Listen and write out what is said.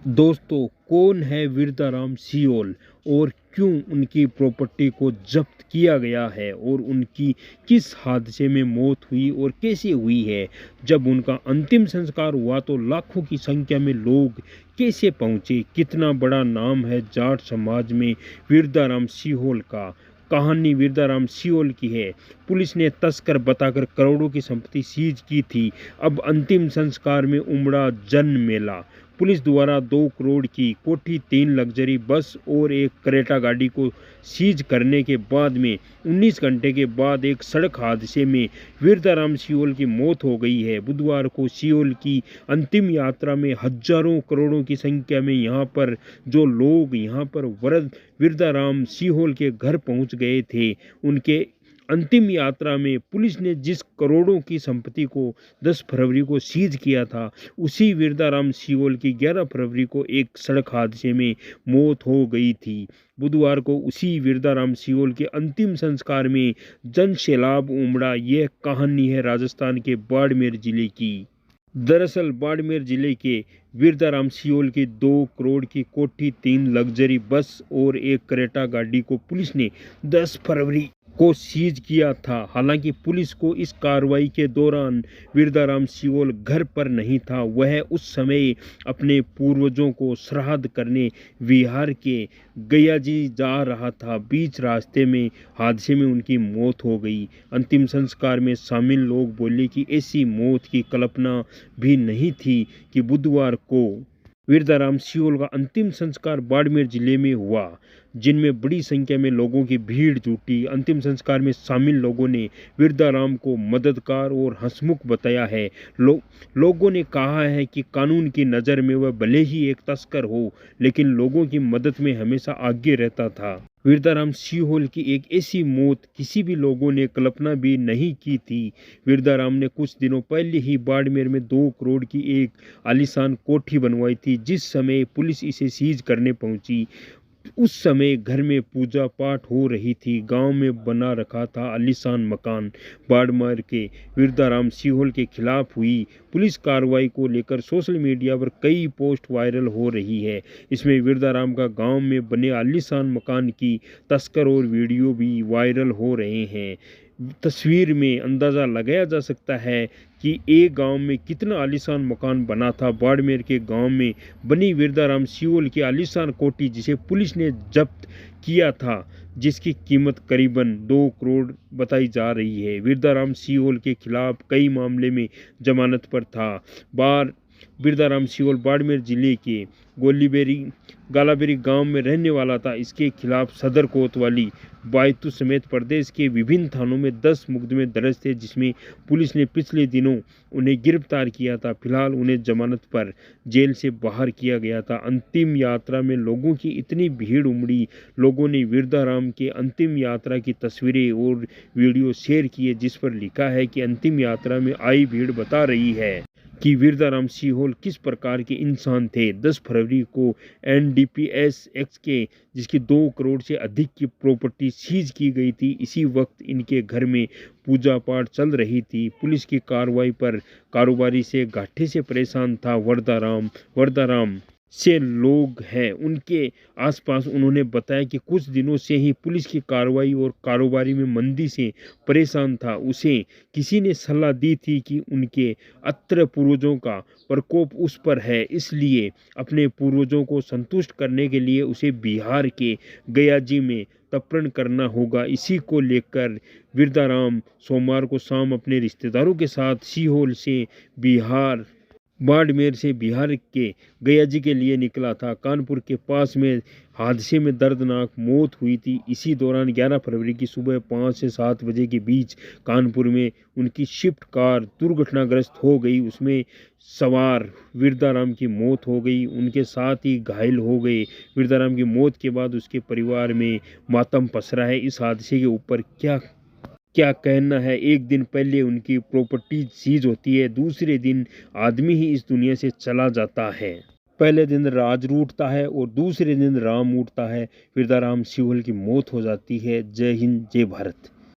दोस्तों, कौन है विरदाराम सियोल और क्यों उनकी प्रॉपर्टी को जब्त किया गया है और उनकी किस हादसे में मौत हुई और कैसे हुई है। जब उनका अंतिम संस्कार हुआ तो लाखों की संख्या में लोग कैसे पहुंचे। कितना बड़ा नाम है जाट समाज में विरदाराम सियोल का। कहानी विरदाराम सियोल की है। पुलिस ने तस्कर बताकर करोड़ों की संपत्ति सीज की थी। अब अंतिम संस्कार में उमड़ा जन मेला। पुलिस द्वारा 2 करोड़ की कोठी, 3 लग्जरी बस और एक क्रेटा गाड़ी को सीज करने के बाद में 19 घंटे के बाद एक सड़क हादसे में विरदाराम सियोल की मौत हो गई है। बुधवार को सियोल की अंतिम यात्रा में हजारों करोड़ों की संख्या में यहाँ पर जो लोग यहाँ पर विरदाराम सियोल के घर पहुँच गए थे, उनके अंतिम यात्रा में पुलिस ने जिस करोड़ों की संपत्ति को 10 फरवरी को सीज किया था, उसी विरदाराम सियोल की 11 फरवरी को एक सड़क हादसे में मौत हो गई थी। बुधवार को उसी विरदाराम सियोल के अंतिम संस्कार में जन सैलाब उमड़ा। यह कहानी है राजस्थान के बाड़मेर जिले की। दरअसल बाड़मेर जिले के विरदाराम सियोल की 2 करोड़ की कोठी, 3 लग्जरी बस और एक क्रेटा गाड़ी को पुलिस ने 10 फरवरी को सीज किया था। हालांकि पुलिस को इस कार्रवाई के दौरान विरदाराम सियोल घर पर नहीं था। वह उस समय अपने पूर्वजों को श्राद्ध करने बिहार के गयाजी जा रहा था। बीच रास्ते में हादसे में उनकी मौत हो गई। अंतिम संस्कार में शामिल लोग बोले कि ऐसी मौत की कल्पना भी नहीं थी कि बुधवार को विरदाराम सियोल का अंतिम संस्कार बाड़मेर जिले में हुआ, जिनमें बड़ी संख्या में लोगों की भीड़ जुटी। अंतिम संस्कार में शामिल लोगों ने विरदाराम को मददगार और हंसमुख बताया है। लोगों ने कहा है कि कानून की नज़र में वह भले ही एक तस्कर हो, लेकिन लोगों की मदद में हमेशा आगे रहता था। विरदाराम सियोल की एक ऐसी मौत किसी भी लोगों ने कल्पना भी नहीं की थी। विरदाराम ने कुछ दिनों पहले ही बाड़मेर में 2 करोड़ की एक आलीशान कोठी बनवाई थी। जिस समय पुलिस इसे सीज करने पहुंची, उस समय घर में पूजा पाठ हो रही थी। गांव में बना रखा था आलीशान मकान। बाड़मेर के विरदाराम सियोल के खिलाफ हुई पुलिस कार्रवाई को लेकर सोशल मीडिया पर कई पोस्ट वायरल हो रही है। इसमें विरदाराम का गांव में बने आलीशान मकान की तस्कर और वीडियो भी वायरल हो रहे हैं। तस्वीर में अंदाज़ा लगाया जा सकता है कि एक गांव में कितना आलीशान मकान बना था। बाड़मेर के गांव में बनी विरदाराम सियोल की आलीशान कोठी, जिसे पुलिस ने जब्त किया था, जिसकी कीमत करीबन 2 करोड़ बताई जा रही है। विरदाराम सियोल के खिलाफ कई मामले में जमानत पर था। विरदाराम सियोल बाड़मेर जिले के गालाबेरी गांव में रहने वाला था। इसके खिलाफ सदर कोतवाली, बैतूल समेत प्रदेश के विभिन्न थानों में 10 मुकदमे दर्ज थे, जिसमें पुलिस ने पिछले दिनों उन्हें गिरफ्तार किया था। फिलहाल उन्हें जमानत पर जेल से बाहर किया गया था। अंतिम यात्रा में लोगों की इतनी भीड़ उमड़ी। लोगों ने विरदाराम के अंतिम यात्रा की तस्वीरें और वीडियो शेयर किए, जिस पर लिखा है कि अंतिम यात्रा में आई भीड़ बता रही है कि विरदाराम सियोल किस प्रकार के इंसान थे। 10 फरवरी को एनडीपीएस एक्ट के जिसकी 2 करोड़ से अधिक की प्रॉपर्टी सीज की गई थी, इसी वक्त इनके घर में पूजा पाठ चल रही थी। पुलिस की कार्रवाई पर कारोबारी से घाटे से परेशान था वरदाराम से लोग हैं उनके आसपास। उन्होंने बताया कि कुछ दिनों से ही पुलिस की कार्रवाई और कारोबारी में मंदी से परेशान था। उसे किसी ने सलाह दी थी कि उनके अत्र पूर्वजों का प्रकोप उस पर है, इसलिए अपने पूर्वजों को संतुष्ट करने के लिए उसे बिहार के गयाजी में तर्पण करना होगा। इसी को लेकर विरदाराम सोमवार को शाम अपने रिश्तेदारों के साथ सियोल से बाड़मेर से बिहार के गयाजी के लिए निकला था। कानपुर के पास में हादसे में दर्दनाक मौत हुई थी। इसी दौरान 11 फरवरी की सुबह 5 से 7 बजे के बीच कानपुर में उनकी स्विफ्ट कार दुर्घटनाग्रस्त हो गई। उसमें सवार विरदाराम की मौत हो गई, उनके साथ ही घायल हो गए। विरदाराम की मौत के बाद उसके परिवार में मातम पसरा है। इस हादसे के ऊपर क्या कहना है। एक दिन पहले उनकी प्रॉपर्टी सीज होती है, दूसरे दिन आदमी ही इस दुनिया से चला जाता है। पहले दिन राज रूठता है और दूसरे दिन राम उठता है। विरदाराम सियोल की मौत हो जाती है। जय हिंद, जय भारत।